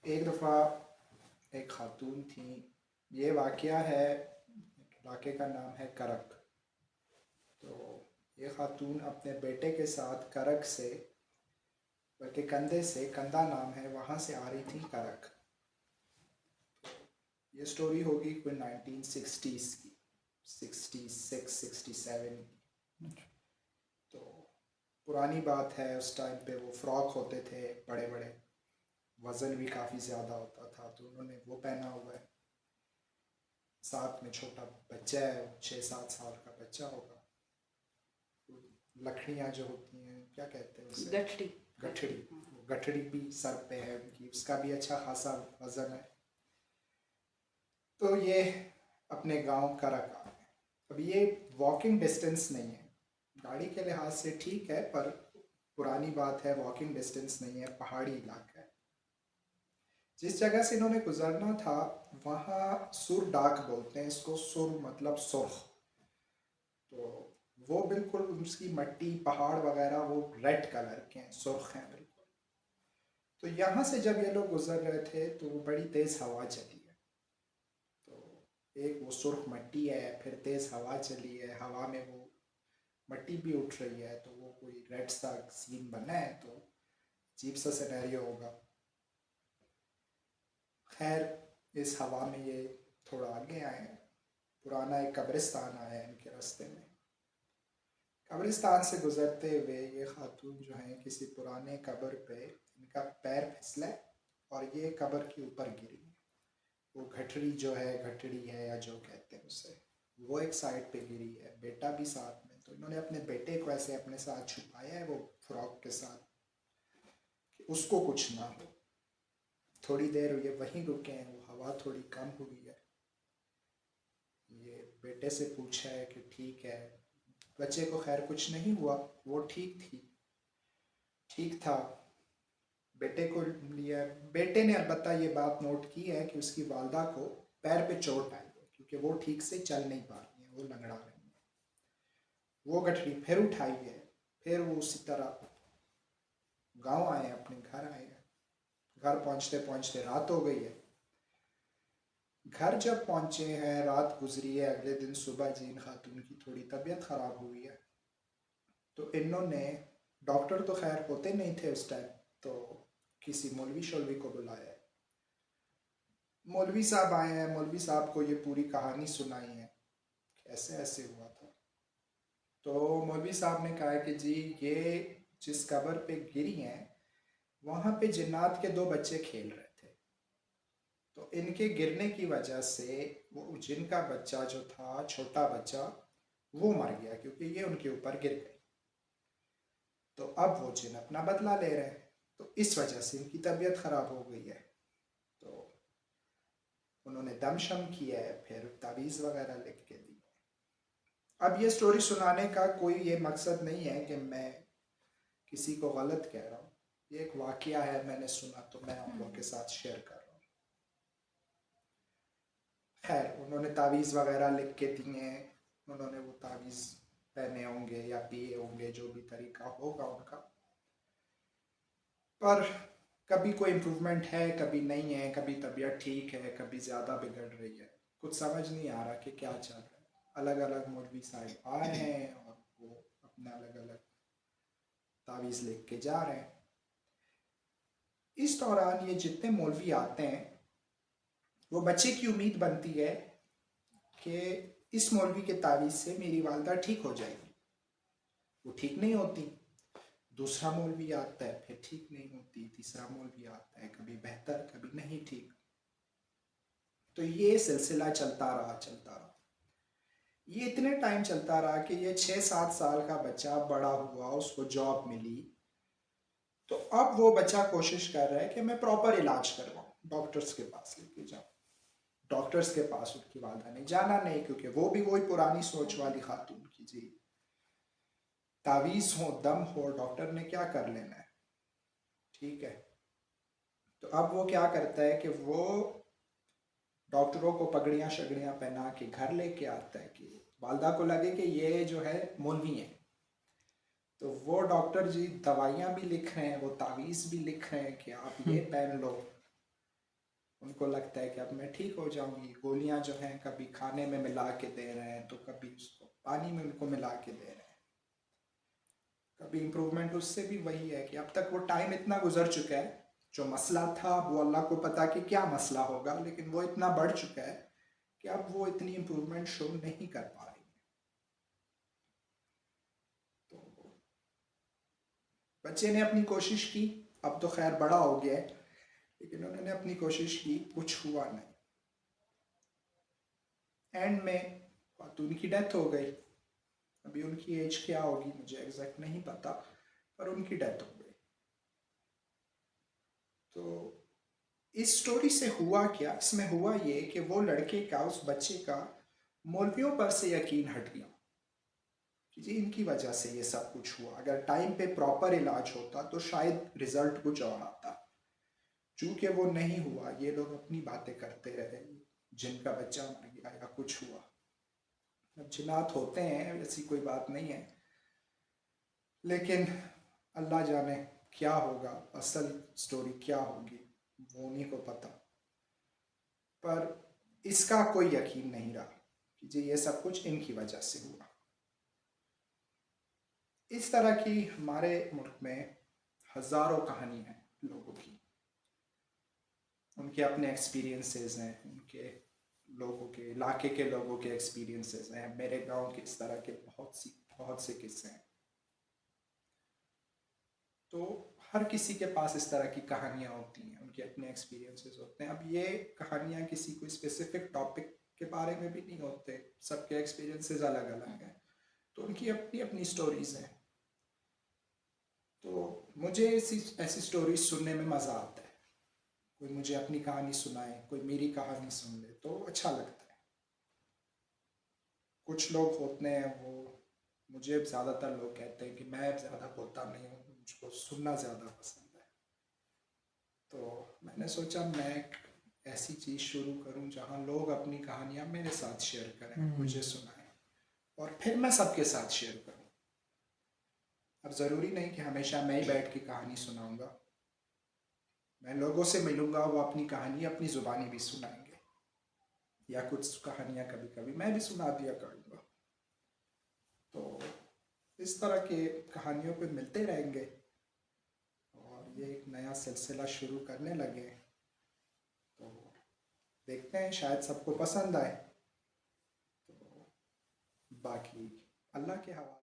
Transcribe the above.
एक दफ़ा एक खातून थी। ये वाक़या है, इलाके का नाम है करक। तो ये खातून अपने बेटे के साथ करक से, बल्कि कंधे से, कंधा नाम है, वहाँ से आ रही थी करक। ये स्टोरी होगी कोई 1960s की, 66 67 की। तो पुरानी बात है, उस टाइम पे वो फ्रॉक होते थे बड़े बड़े, वज़न भी काफ़ी ज़्यादा होता था, तो उन्होंने वो पहना हुआ है। साथ में छोटा बच्चा है, 6 7 साल का बच्चा होगा। लकड़ियाँ जो होती हैं, क्या कहते हैं उसे, गठड़ी। गठड़ी। वो गठड़ी भी सर पे है उनकी, उसका भी अच्छा खासा वजन है। तो ये अपने गांव का रखा है। अब ये वॉकिंग डिस्टेंस नहीं है, गाड़ी के लिहाज से ठीक है, पर पुरानी बात है, वॉकिंग डिस्टेंस नहीं है, पहाड़ी इलाका है। जिस जगह से इन्होंने गुजरना था वहाँ सुर डाक बोलते हैं इसको, सुर मतलब सुर्ख। तो वो बिल्कुल उसकी मट्टी पहाड़ वगैरह वो रेड कलर के हैं, सुर्ख हैं बिल्कुल। तो यहाँ से जब ये लोग गुजर रहे थे तो वो बड़ी तेज़ हवा चली है। तो एक वो सुर्ख मट्टी है, फिर तेज़ हवा चली है, हवा में वो मट्टी भी उठ रही है, तो वो कोई रेड सा सीन बना है, तो अजीब सा सिनेरियो होगा। खैर इस हवा में ये थोड़ा आगे आए, पुराना एक कब्रिस्तान आया है इनके रास्ते में। कब्रिस्तान से गुजरते हुए ये खातून जो हैं किसी पुराने कब्र पे इनका पैर फिसला और ये कब्र के ऊपर गिरी। वो गठड़ी जो है, गठड़ी है या जो कहते हैं उसे, वो एक साइड पे गिरी है, बेटा भी साथ में। तो इन्होंने अपने बेटे को ऐसे अपने साथ छुपाया है वो फ्रॉक के साथ, कि उसको कुछ ना हो। थोड़ी देर ये वहीं रुके हैं, वो हवा थोड़ी कम हुई है। ये बेटे से पूछा है कि ठीक है, बच्चे को खैर कुछ नहीं हुआ, वो ठीक था। बेटे को लिया, बेटे ने अलबत्ता ये बात नोट की है कि उसकी वालदा को पैर पे चोट आई है, क्योंकि वो ठीक से चल नहीं पा रही है, वो लंगड़ा रही है। वो गठरी फिर उठाई है, फिर वो उसी तरह गांव आए, अपने घर आए हैं। घर पहुंचते पहुंचते रात हो गई है। घर जब पहुंचे हैं, रात गुजरी है, अगले दिन सुबह जीन खातून की थोड़ी तबीयत ख़राब हुई है। तो इन्होंने, डॉक्टर तो खैर होते नहीं थे उस टाइम, तो किसी मौलवी शौलवी को बुलाया है। मौलवी साहब आए हैं, मौलवी साहब को ये पूरी कहानी सुनाई है, कैसे ऐसे हुआ था। तो मौलवी साहब ने कहा कि जी ये जिस कब्र पे गिरी हैं वहाँ पे जिन्नात के 2 बच्चे खेल रहे थे। तो इनके गिरने की वजह से वो जिनका बच्चा जो था, छोटा बच्चा, वो मर गया, क्योंकि ये उनके ऊपर गिर गई। तो अब वो जिन अपना बदला ले रहे हैं, तो इस वजह से इनकी तबीयत खराब हो गई है। तो उन्होंने दम शम किया है, फिर तावीज़ वगैरह लिख के दी। अब ये स्टोरी सुनाने का कोई ये मकसद नहीं है कि मैं किसी को गलत कह रहा हूँ। ये एक वाकया है, मैंने सुना तो मैं आप लोग के साथ शेयर कर रहा हूँ। खैर उन्होंने तावीज़ वगैरह लिख के दिए हैं, उन्होंने वो तावीज़ पहने होंगे या पिए होंगे, जो भी तरीका होगा उनका। पर कभी कोई इम्प्रूवमेंट है, कभी नहीं है, कभी तबीयत ठीक है, कभी ज़्यादा बिगड़ रही है। कुछ समझ नहीं आ रहा कि क्या चल रहा है। अलग अलग मौलवी साहब आ रहे हैं और वो अपना अलग अलग तावीज़ लिख के जा रहे हैं। इस दौरान ये जितने मौलवी आते हैं, वो बच्चे की उम्मीद बनती है कि इस मौलवी के तावीज़ से मेरी वालदा ठीक हो जाएगी। वो ठीक नहीं होती। दूसरा मौलवी आता है, फिर ठीक नहीं होती। तीसरा मौलवी आता है, कभी बेहतर कभी नहीं ठीक। तो ये सिलसिला चलता रहा। ये इतने टाइम चलता रहा कि ये 6 7 साल का बच्चा बड़ा हुआ, उसको जॉब मिली। तो अब वो बच्चा कोशिश कर रहा है कि मैं प्रॉपर इलाज करवाऊँ, डॉक्टर्स के पास लेके जाऊँ। डॉक्टर्स के पास उनकी वालदा ने जाना नहीं, क्योंकि वो भी वही पुरानी सोच वाली खातून की, जी तावीज़ हो, दम हो, डॉक्टर ने क्या कर लेना है, ठीक है। तो अब वो क्या करता है कि वो डॉक्टरों को पगड़ियाँ शगड़ियाँ पहना के घर लेके आता है, कि वालदा को लगे कि ये जो है मौलवी है। तो वो डॉक्टर जी दवाइयाँ भी लिख रहे हैं, वो तावीज़ भी लिख रहे हैं कि आप ये पहन लो, उनको लगता है कि अब मैं ठीक हो जाऊंगी, गोलियां जो हैं कभी खाने में मिला के दे रहे हैं तो कभी उसको पानी में उनको मिला के दे रहे हैं। कभी इम्प्रूवमेंट उससे भी वही है कि अब तक वो टाइम इतना गुजर चुका है, जो मसला था वो अल्लाह को पता कि क्या मसला होगा, लेकिन वो इतना बढ़ चुका है कि अब वो इतनी इम्प्रूवमेंट शो नहीं कर पा रही है। तो बच्चे ने अपनी कोशिश की, अब तो खैर बड़ा हो गया है, लेकिन उन्होंने अपनी कोशिश की, कुछ हुआ नहीं। एंड में तो उनकी डेथ हो गई। अभी उनकी एज क्या होगी मुझे एग्जैक्ट नहीं पता, पर उनकी डेथ हो गई। तो इस स्टोरी से हुआ क्या, इसमें हुआ ये कि वो लड़के का, उस बच्चे का मौलवियों पर से यकीन हट गया कि जी इनकी वजह से ये सब कुछ हुआ। अगर टाइम पे प्रॉपर इलाज होता तो शायद रिजल्ट कुछ और आता। चूंकि वो नहीं हुआ, ये लोग अपनी बातें करते रहे, जिनका बच्चा मर गया या कुछ हुआ। अब जिन्नात होते हैं, ऐसी कोई बात नहीं है, लेकिन अल्लाह जाने क्या होगा, असल स्टोरी क्या होगी वो उन्हीं को पता। पर इसका कोई यकीन नहीं रहा कि जी ये सब कुछ इनकी वजह से हुआ। इस तरह की हमारे मुल्क में हज़ारों कहानियाँ हैं लोगों की, उनके अपने एक्सपीरियंसेस हैं, उनके लोगों के इलाके के लोगों के एक्सपीरियंसेस हैं, मेरे गांव के इस तरह के बहुत से किस्से हैं। तो हर किसी के पास इस तरह की कहानियाँ होती हैं, उनके अपने एक्सपीरियंसेस होते हैं। अब ये कहानियाँ किसी कोई स्पेसिफिक टॉपिक के बारे में भी नहीं होते, सबके एक्सपीरियंसेस अलग अलग हैं, तो उनकी अपनी अपनी स्टोरीज़ हैं। तो मुझे ऐसी स्टोरीज सुनने में मज़ा आता है। कोई मुझे अपनी कहानी सुनाए, कोई मेरी कहानी सुन ले तो अच्छा लगता है। कुछ लोग होते हैं वो, मुझे ज़्यादातर लोग कहते हैं कि मैं ज़्यादा बोलता नहीं हूँ, मुझको सुनना ज़्यादा पसंद है। तो मैंने सोचा मैं एक ऐसी चीज़ शुरू करूँ जहाँ लोग अपनी कहानियाँ मेरे साथ शेयर करें, मुझे सुनाएं, और फिर मैं सबके साथ शेयर करूँ। अब ज़रूरी नहीं कि हमेशा मैं ही बैठ के कहानी सुनाऊँगा, मैं लोगों से मिलूँगा, वो अपनी कहानी अपनी ज़ुबानी भी सुनाएंगे, या कुछ कहानियाँ कभी कभी मैं भी सुना दिया करूँगा। तो इस तरह के कहानियों पे मिलते रहेंगे, और ये एक नया सिलसिला शुरू करने लगे। तो देखते हैं, शायद सबको पसंद आए। तो बाकी अल्लाह के हवाले।